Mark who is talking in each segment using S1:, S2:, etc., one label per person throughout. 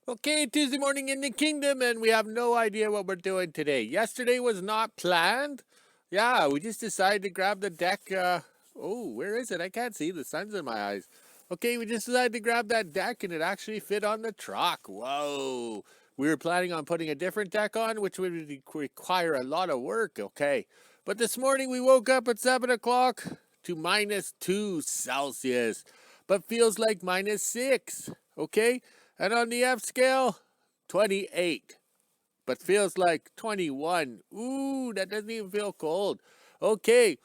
S1: Okay, Tuesday morning in the kingdom, and we have no idea what we're doing today. Yesterday was not planned. Yeah, we just decided to grab the deck. Oh, where is it? I can't see. The sun's in my eyes. Okay, we just decided to grab that deck, and it actually fit on the truck. Whoa. We were planning on putting a different deck on, which would require a lot of work. Okay. But this morning we woke up at 7 o'clock to -2 Celsius, but feels like -6. Okay. And on the F scale, 28, but feels like 21. Ooh, that doesn't even feel cold. Okay,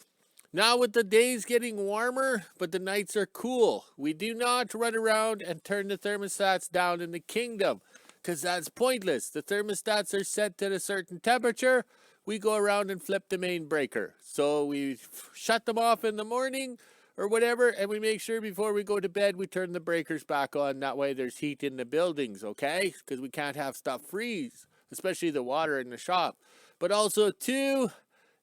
S1: now with the days getting warmer, but the nights are cool, we do not run around and turn the thermostats down in the kingdom, because that's pointless. The thermostats are set at a certain temperature. We go around and flip the main breaker. So we shut them off in the morning or whatever, and we make sure before we go to bed we turn the breakers back on. That way there's heat in the buildings, okay? Because we can't have stuff freeze, especially the water in the shop. But also, too,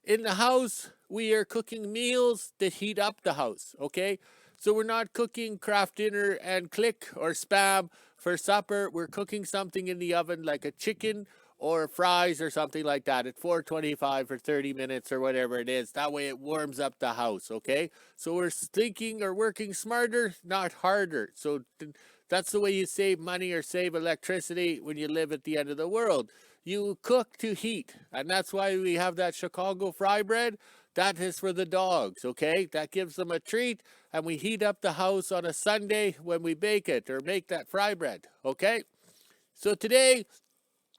S1: in the house, we are cooking meals that heat up the house, okay? So we're not cooking craft dinner and click or spam for supper. We're cooking something in the oven like a chicken or fries or something like that at 425 for 30 minutes or whatever it is. That way it warms up the house, okay? So we're thinking or working smarter, not harder. So that's the way you save money or save electricity when you live at the end of the world. You cook to heat, and that's why we have that Chicago fry bread. That is for the dogs, okay? That gives them a treat, and we heat up the house on a Sunday when we bake it or make that fry bread, okay? So today,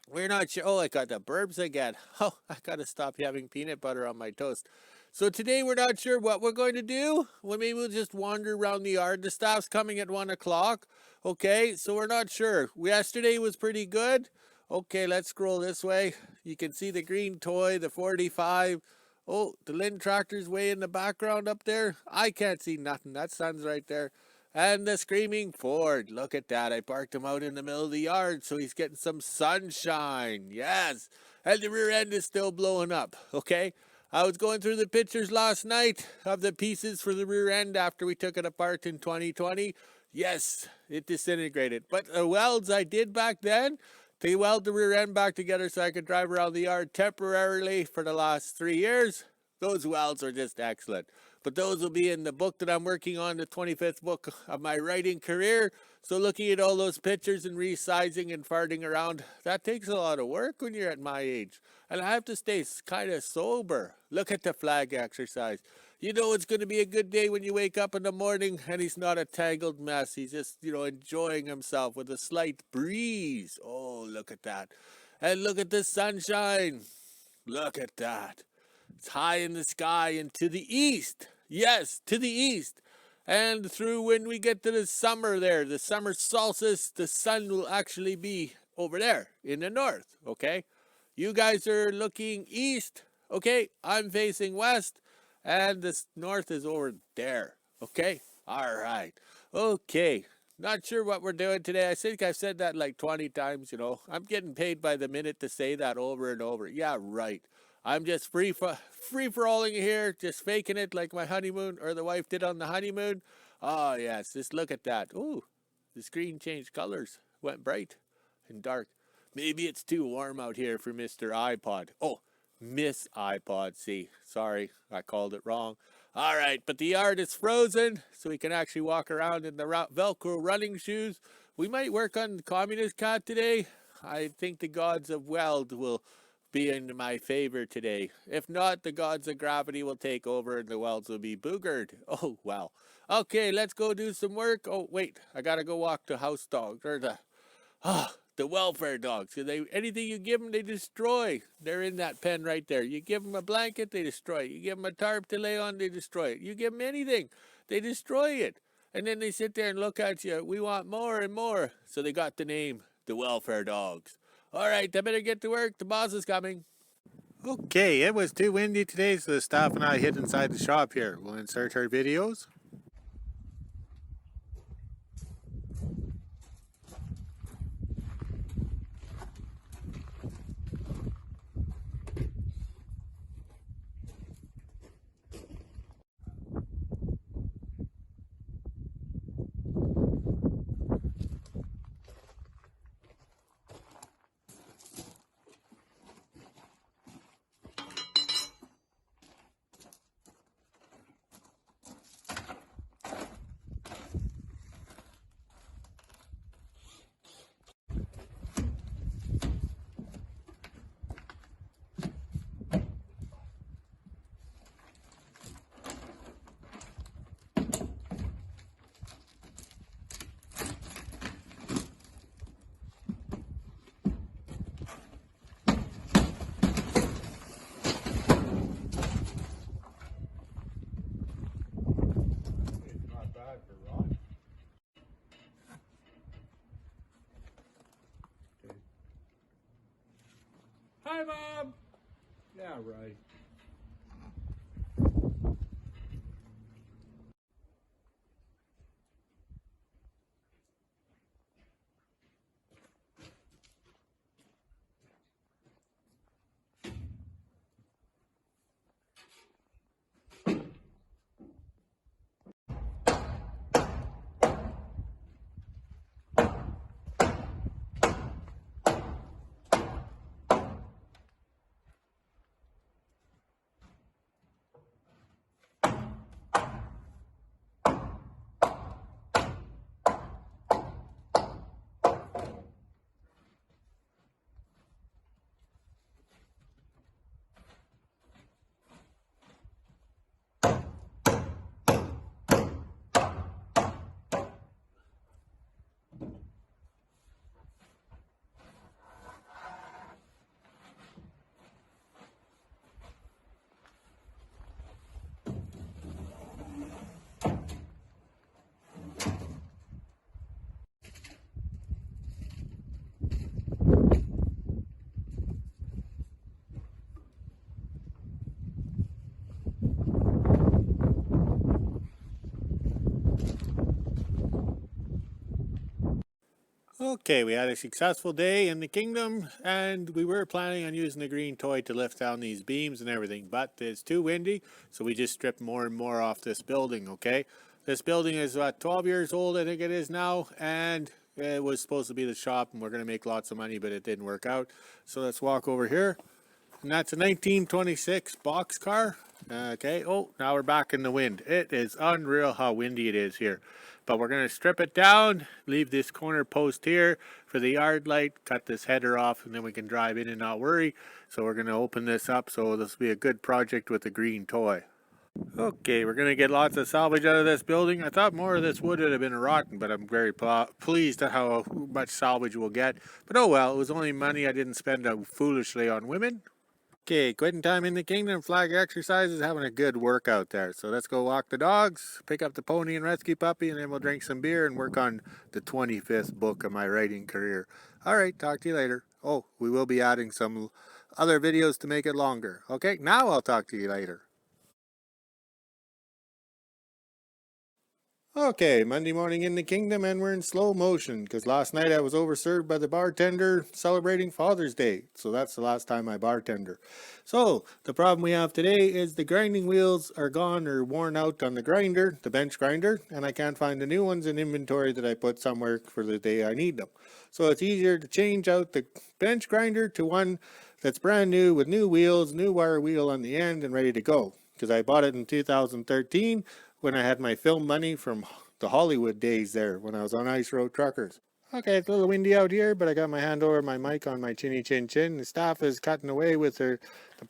S1: we're not sure. Oh, I got the burps again. Oh, I got to stop having peanut butter on my toast. So today, we're not sure what we're going to do. Well, maybe we'll just wander around the yard. The staff's coming at 1 o'clock, okay? So we're not sure. Yesterday was pretty good. Okay, let's scroll this way. You can see the green toy, the 45. Oh, the Lynn tractor's way in the background up there. I can't see nothing. That sun's right there. And the screaming Ford. Look at that. I parked him out in the middle of the yard so he's getting some sunshine. Yes. And the rear end is still blowing up. Okay. I was going through the pictures last night of the pieces for the rear end after we took it apart in 2020. Yes, it disintegrated. But the welds I did back then, to weld the rear end back together so I could drive around the yard temporarily for the last 3 years, those welds are just excellent. But those will be in the book that I'm working on, the 25th book of my writing career. So looking at all those pictures and resizing and farting around, that takes a lot of work when you're at my age. And I have to stay kind of sober. Look at the flag exercise. You know it's going to be a good day when you wake up in the morning and he's not a tangled mess. He's just, enjoying himself with a slight breeze. Oh, look at that. And look at the sunshine. Look at that. It's high in the sky and to the east. Yes, to the east. And through when we get to the summer there, the summer solstice, the sun will actually be over there in the north, okay? You guys are looking east, okay? I'm facing west, and the north is over there, okay? All right. Okay. Not sure what we're doing today. I think I've said that like 20 times, I'm getting paid by the minute to say that over and over. Yeah, right. I'm just free for alling here, just faking it like my honeymoon or the wife did on the honeymoon. Oh yes, just look at that. Ooh, the screen changed colors, went bright and dark. Maybe it's too warm out here for Mr. iPod. Oh, Miss iPod. See, sorry, I called it wrong. All right, but the yard is frozen, so we can actually walk around in the Velcro running shoes. We might work on the Communist Cat today. I think the gods of Weld will be in my favor today. If not, the gods of gravity will take over and the welds will be boogered. Oh, well. Okay, let's go do some work. Oh, wait, I gotta go walk the house dogs, or the welfare dogs. Anything you give them, they destroy. They're in that pen right there. You give them a blanket, they destroy it. You give them a tarp to lay on, they destroy it. You give them anything, they destroy it. And then they sit there and look at you. We want more and more. So they got the name, the welfare dogs. All right, I better get to work. The boss is coming. Okay, it was too windy today, so the staff and I hid inside the shop here. We'll insert our videos. Hi, Mom. Yeah, right. Okay, we had a successful day in the kingdom, and we were planning on using the green toy to lift down these beams and everything, but it's too windy, so we just stripped more and more off this building, okay? This building is about 12 years old, I think it is now, and it was supposed to be the shop, and we're going to make lots of money, but it didn't work out. So let's walk over here. And that's a 1926 box car. Okay, oh, now we're back in the wind. It is unreal how windy it is here. But we're going to strip it down, leave this corner post here for the yard light, cut this header off, and then we can drive in and not worry. So we're going to open this up, so this will be a good project with the green toy. Okay, we're going to get lots of salvage out of this building. I thought more of this wood would have been rotten, but I'm very pleased at how much salvage we'll get. But oh well, it was only money I didn't spend foolishly on women. Okay, quitting time in the kingdom. Flag exercises, having a good workout there. So let's go walk the dogs, pick up the pony and rescue puppy, and then we'll drink some beer and work on the 25th book of my writing career. All right, talk to you later. Oh, we will be adding some other videos to make it longer. Okay, now I'll talk to you later. Okay, Monday morning in the kingdom, and we're in slow motion because last night I was overserved by the bartender celebrating Father's Day. So that's the last time I bartender. So the problem we have today is the grinding wheels are gone or worn out on the grinder, the bench grinder, and I can't find the new ones in inventory that I put somewhere for the day I need them. So it's easier to change out the bench grinder to one that's brand new with new wheels, new wire wheel on the end, and ready to go. Because I bought it in 2013 when I had my film money from the Hollywood days there when I was on Ice Road Truckers. Okay, it's a little windy out here, but I got my hand over my mic on my chinny chin chin. The staff is cutting away with the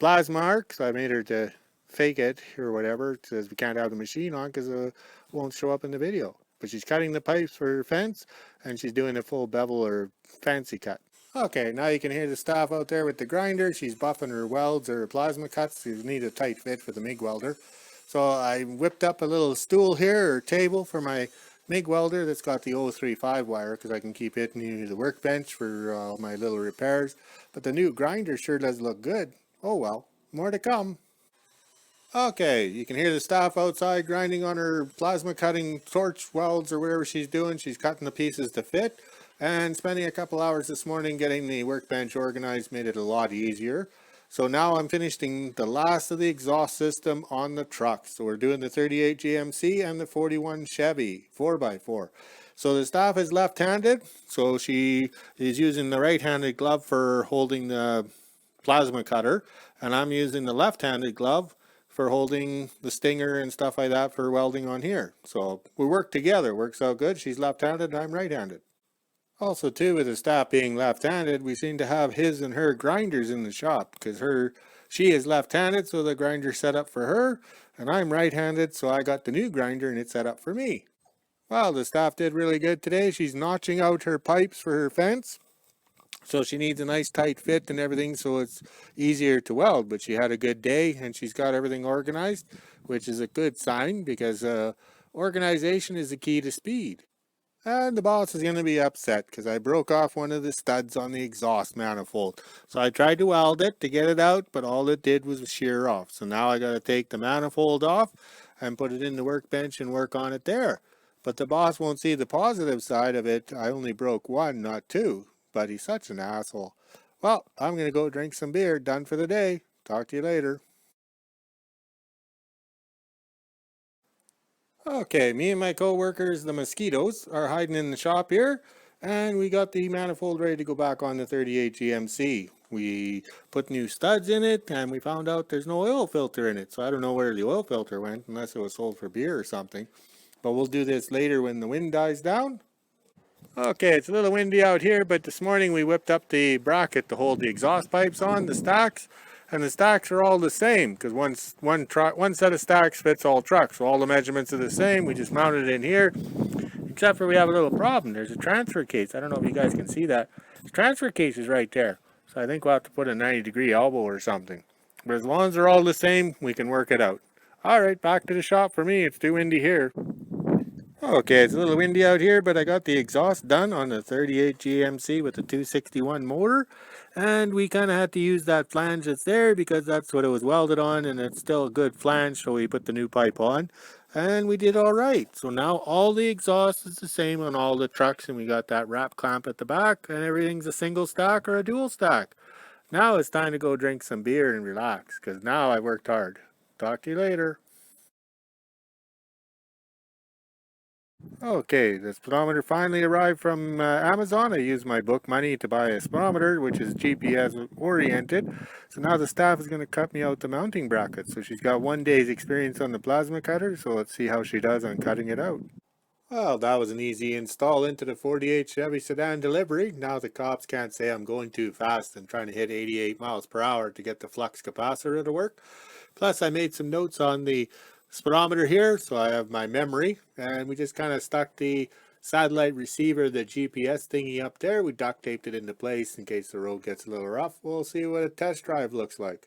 S1: plasma arc, so I made her to fake it or whatever, because we can't have the machine on because it won't show up in the video. But she's cutting the pipes for her fence, and she's doing a full bevel or fancy cut. Okay, now you can hear the staff out there with the grinder. She's buffing her welds or her plasma cuts. You need a tight fit for the MIG welder. So I whipped up a little stool here or table for my MIG welder that's got the 035 wire because I can keep hitting the workbench for my little repairs. But the new grinder sure does look good. Oh well, more to come. Okay, you can hear the staff outside grinding on her plasma cutting torch welds or whatever she's doing. She's cutting the pieces to fit and spending a couple hours this morning getting the workbench organized made it a lot easier. So now I'm finishing the last of the exhaust system on the truck. So we're doing the 38 GMC and the 41 Chevy 4x4. So the staff is left-handed, so she is using the right-handed glove for holding the plasma cutter, and I'm using the left-handed glove for holding the stinger and stuff like that for welding on here. So we work together, works out good. She's left-handed, I'm right-handed. Also too, with the staff being left-handed, we seem to have his and her grinders in the shop because she is left-handed, so the grinder's set up for her, and I'm right-handed, so I got the new grinder and it's set up for me. Well, the staff did really good today. She's notching out her pipes for her fence. So she needs a nice tight fit and everything so it's easier to weld, but she had a good day and she's got everything organized, which is a good sign because organization is the key to speed. And the boss is going to be upset because I broke off one of the studs on the exhaust manifold. So I tried to weld it to get it out, but all it did was shear off. So now I got to take the manifold off and put it in the workbench and work on it there. But the boss won't see the positive side of it. I only broke one, not two. But he's such an asshole. Well, I'm going to go drink some beer. Done for the day. Talk to you later. Okay, me and my co-workers, the mosquitoes, are hiding in the shop here, and we got the manifold ready to go back on the 38 GMC. We put new studs in it, and we found out there's no oil filter in it, so I don't know where the oil filter went, unless it was sold for beer or something. But we'll do this later when the wind dies down. Okay, it's a little windy out here, but this morning we whipped up the bracket to hold the exhaust pipes on, the stacks, and the stacks are all the same because one set of stacks fits all trucks, so all the measurements are the same. We just mounted it in here, except for we have a little problem. There's a transfer case. I don't know if you guys can see that. The transfer case is right there, so I think we'll have to put a 90-degree elbow or something. But as long as they're all the same, we can work it out. All right, back to the shop for me. It's too windy here. Okay, it's a little windy out here, but I got the exhaust done on the 38 GMC with the 261 motor, and we kind of had to use that flange that's there because that's what it was welded on, and it's still a good flange, so we put the new pipe on, and we did all right. So now all the exhaust is the same on all the trucks, and we got that wrap clamp at the back, and everything's a single stack or a dual stack. Now it's time to go drink some beer and relax, because now I worked hard. Talk to you later. Okay, the speedometer finally arrived from Amazon. I used my book money to buy a speedometer, which is GPS oriented. So now the staff is going to cut me out the mounting bracket. So she's got 1 day's experience on the plasma cutter. So let's see how she does on cutting it out. Well, that was an easy install into the 48 Chevy sedan delivery. Now the cops can't say I'm going too fast and trying to hit 88 miles per hour to get the flux capacitor to work. Plus, I made some notes on the speedometer here, so I have my memory, and we just kind of stuck the satellite receiver, the GPS thingy up there. We duct taped it into place in case the road gets a little rough. We'll see what a test drive looks like.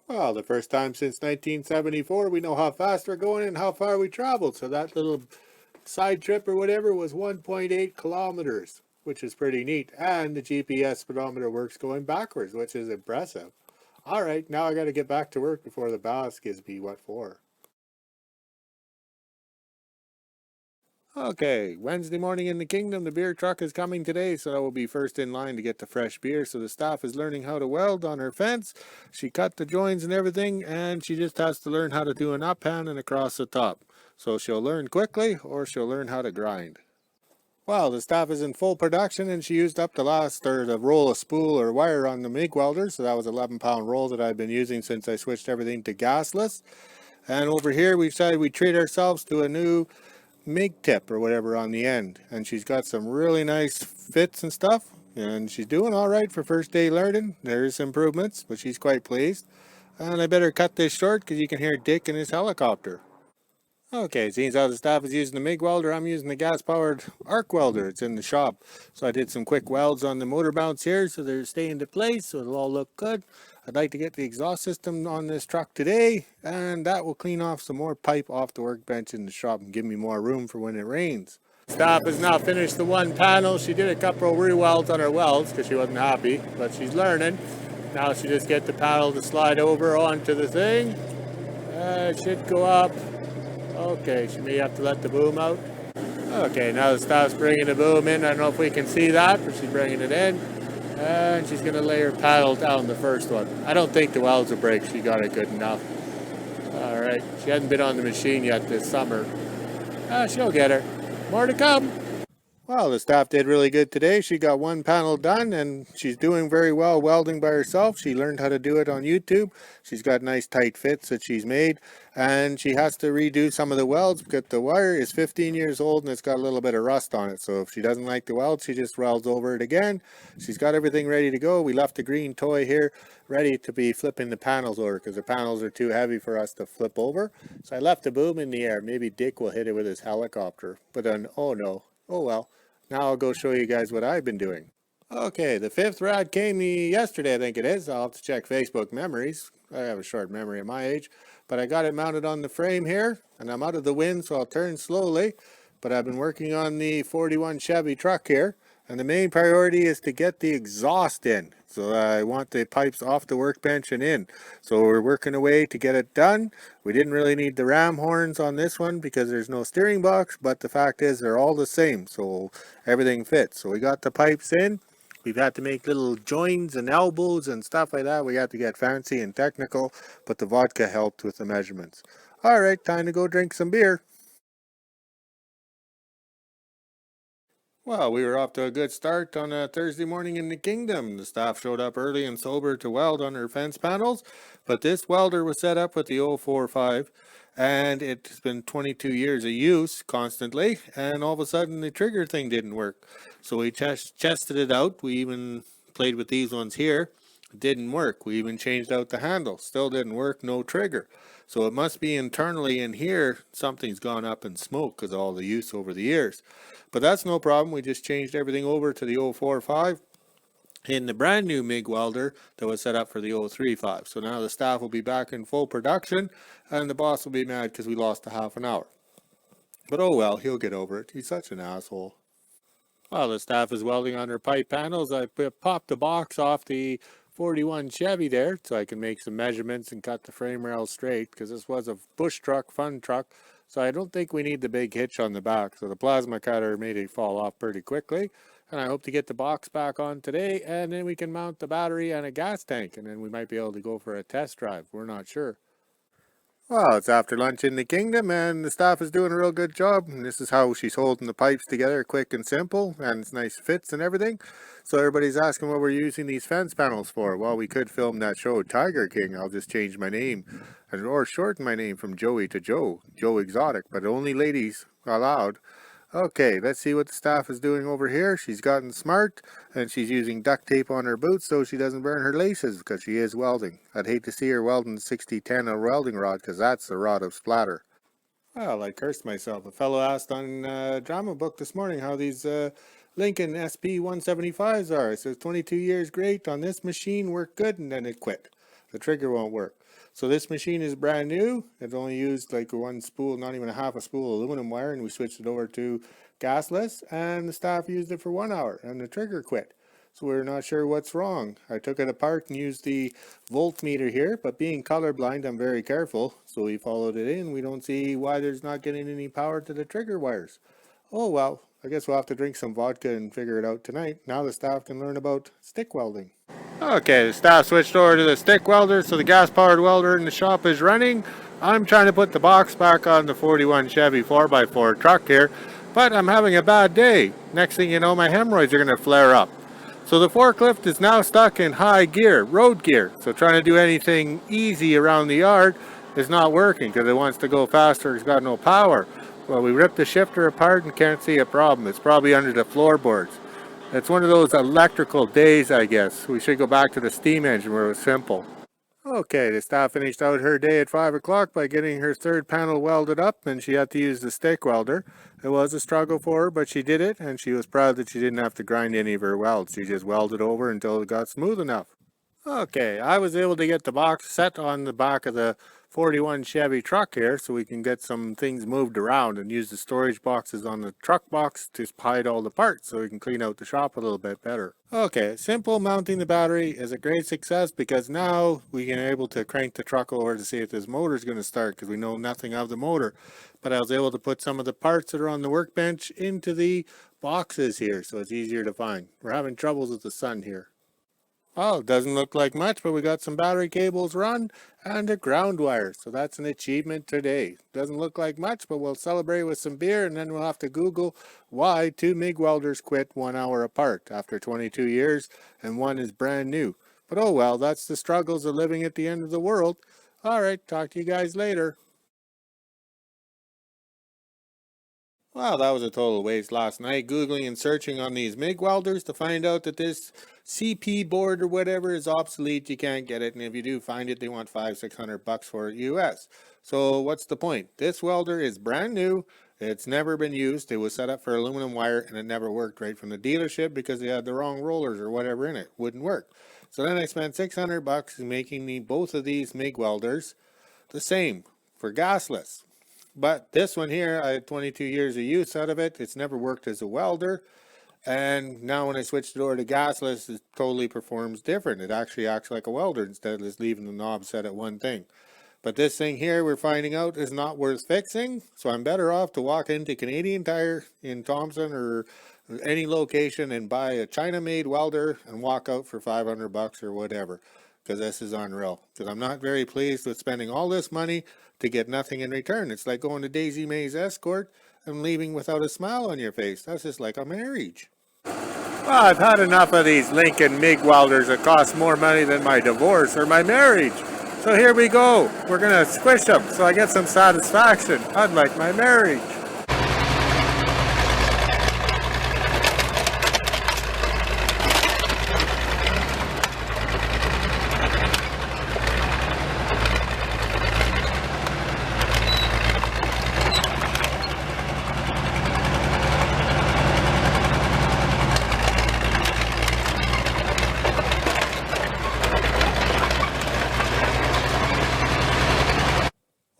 S1: Well, the first time since 1974, we know how fast we're going and how far we traveled. So that little side trip or whatever was 1.8 kilometers, which is pretty neat. And the GPS speedometer works going backwards, which is impressive. All right, now I got to get back to work before the boss gives me what for. Okay, Wednesday morning in the kingdom, the beer truck is coming today, so I will be first in line to get the fresh beer. So the staff is learning how to weld on her fence. She cut the joins and everything, and she just has to learn how to do an up pan and across the top. So she'll learn quickly, or she'll learn how to grind. Well, the staff is in full production, and she used up the last, or the roll of spool or wire on the MIG welder. So that was 11-pound roll that I've been using since I switched everything to gasless. And over here, we decided we'd treat ourselves to a new MIG tip or whatever on the end, and she's got some really nice fits and stuff, and she's doing all right for first day learning. There's improvements, but she's quite pleased. And I better cut this short because you can hear Dick in his helicopter. Okay, seeing how the staff is using the MIG welder, I'm using the gas-powered arc welder. It's in the shop. So I did some quick welds on the motor mounts here so they're staying into place, so it'll all look good. I'd like to get the exhaust system on this truck today, and that will clean off some more pipe off the workbench in the shop and give me more room for when it rains. Staff has now finished the one panel. She did a couple of re-welds on her welds because she wasn't happy, but she's learning. Now she just get the panel to slide over onto the thing. It should go up. Okay, she may have to let the boom out. Okay, now the staff's bringing the boom in. I don't know if we can see that, but she's bringing it in. And she's going to lay her paddle down the first one. I don't think the welds will break. She got it good enough. All right, she hasn't been on the machine yet this summer. She'll get her. More to come. Well, the staff did really good today. She got one panel done and she's doing very well welding by herself. She learned how to do it on YouTube. She's got nice tight fits that she's made, and she has to redo some of the welds because the wire is 15 years old and it's got a little bit of rust on it. So if she doesn't like the weld, she just welds over it again. She's got everything ready to go. We left the green toy here ready to be flipping the panels over because the panels are too heavy for us to flip over. So I left the boom in the air. Maybe Dick will hit it with his helicopter, but then, oh no, oh well. Now I'll go show you guys what I've been doing. Okay, the fifth rod came yesterday, I think it is. I'll have to check Facebook memories. I have a short memory at my age. But I got it mounted on the frame here, and I'm out of the wind, so I'll turn slowly. But I've been working on the 41 Chevy truck here, and the main priority is to get the exhaust in. So I want the pipes off the workbench and in. So we're working away to get it done. We didn't really need the ram horns on this one because there's no steering box, but the fact is they're all the same, so everything fits. So we got the pipes in. We've had to make little joins and elbows and stuff like that. We had to get fancy and technical, but the vodka helped with the measurements. All right, time to go drink some beer. Well, we were off to a good start on a Thursday morning in the kingdom. The staff showed up early and sober to weld on their fence panels, but this welder was set up with the 045, and it's been 22 years of use constantly, and all of a sudden the trigger thing didn't work. So we tested it out. We even played with these ones here. It didn't work. We even changed out the handle. Still didn't work, no trigger. So it must be internally in here, something's gone up in smoke because of all the use over the years. But that's no problem. We just changed everything over to the 045 in the brand new MIG welder that was set up for the 035. So now the staff will be back in full production, and the boss will be mad because we lost a half an hour. But oh well, he'll get over it. He's such an asshole. While the staff is welding on their pipe panels, I popped the box off the 41 Chevy there so I can make some measurements and cut the frame rails straight because this was a bush truck, fun truck. So I don't think we need the big hitch on the back. So the plasma cutter made it fall off pretty quickly. And I hope to get the box back on today, and then we can mount the battery and a gas tank, and then we might be able to go for a test drive. We're not sure. Well, it's after lunch in the kingdom, and the staff is doing a real good job. And this is how she's holding the pipes together, quick and simple, and it's nice fits and everything. So everybody's asking what we're using these fence panels for. Well, we could film that show, Tiger King. I'll just change my name, or shorten my name from Joey to Joe Exotic, but only ladies allowed. Okay, let's see what the staff is doing over here. She's gotten smart, and she's using duct tape on her boots so she doesn't burn her laces because she is welding. I'd hate to see her welding 6010 a welding rod because that's the rod of splatter. Well, I cursed myself. A fellow asked on drama book this morning how these Lincoln SP 175s are. It says 22 years great on this machine, worked good, and then it quit. The trigger won't work. So this machine is brand new. It only used like one spool, not even a half a spool of aluminum wire, and we switched it over to gasless, and the staff used it for 1 hour, and the trigger quit. So we're not sure what's wrong. I took it apart and used the voltmeter here, but being colorblind, I'm very careful. So we followed it in. We don't see why there's not getting any power to the trigger wires. Oh well, I guess we'll have to drink some vodka and figure it out tonight. Now the staff can learn about stick welding. Okay, the staff switched over to the stick welder, so the gas-powered welder in the shop is running. I'm trying to put the box back on the 41 Chevy 4x4 truck here, but I'm having a bad day. Next thing you know, my hemorrhoids are going to flare up. So the forklift is now stuck in high gear, road gear. So trying to do anything easy around the yard is not working because it wants to go faster. It's got no power. Well, we ripped the shifter apart and can't see a problem. It's probably under the floorboards. It's one of those electrical days, I guess. We should go back to the steam engine where it was simple. Okay, the staff finished out her day at 5 o'clock by getting her third panel welded up, and she had to use the stick welder. It was a struggle for her, but she did it, and she was proud that she didn't have to grind any of her welds. She just welded over until it got smooth enough. Okay, I was able to get the box set on the back of the 41 Chevy truck here so we can get some things moved around and use the storage boxes on the truck box to hide all the parts so we can clean out the shop a little bit better. Okay, simple mounting the battery is a great success because now we can able to crank the truck over to see if this motor is going to start because we know nothing of the motor. But I was able to put some of the parts that are on the workbench into the boxes here so it's easier to find. We're having troubles with the sun here. Oh, doesn't look like much, but we got some battery cables run and a ground wire. So that's an achievement today. Doesn't look like much, but we'll celebrate with some beer and then we'll have to Google why two MIG welders quit 1 hour apart after 22 years and one is brand new. But oh well, that's the struggles of living at the end of the world. All right, talk to you guys later. Wow, that was a total waste last night, Googling and searching on these MIG welders to find out that this CP board or whatever is obsolete. You can't get it, and if you do find it, they want $500-600 for it US. So what's the point? This welder is brand new. It's never been used. It was set up for aluminum wire, and it never worked right from the dealership because they had the wrong rollers or whatever in it. Wouldn't work. So then I spent $600 making me both of these MIG welders the same for gasless. But this one here, I had 22 years of use out of it. It's never worked as a welder. And now when I switched it over to gasless, it totally performs different. It actually acts like a welder instead of just leaving the knob set at one thing. But this thing here we're finding out is not worth fixing. So I'm better off to walk into Canadian Tire in Thompson or any location and buy a China-made welder and walk out for $500 or whatever. Because this is unreal. Because I'm not very pleased with spending all this money to get nothing in return. It's like going to Daisy May's escort and leaving without a smile on your face. That's just like a marriage. Well, I've had enough of these Lincoln MIG welders that cost more money than my divorce or my marriage. So here we go. We're going to squish them so I get some satisfaction, unlike my marriage.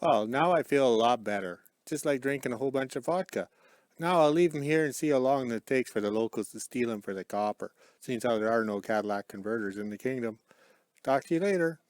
S1: Well, now I feel a lot better. Just like drinking a whole bunch of vodka. Now I'll leave them here and see how long it takes for the locals to steal them for the copper. Seems how there are no Cadillac converters in the kingdom. Talk to you later.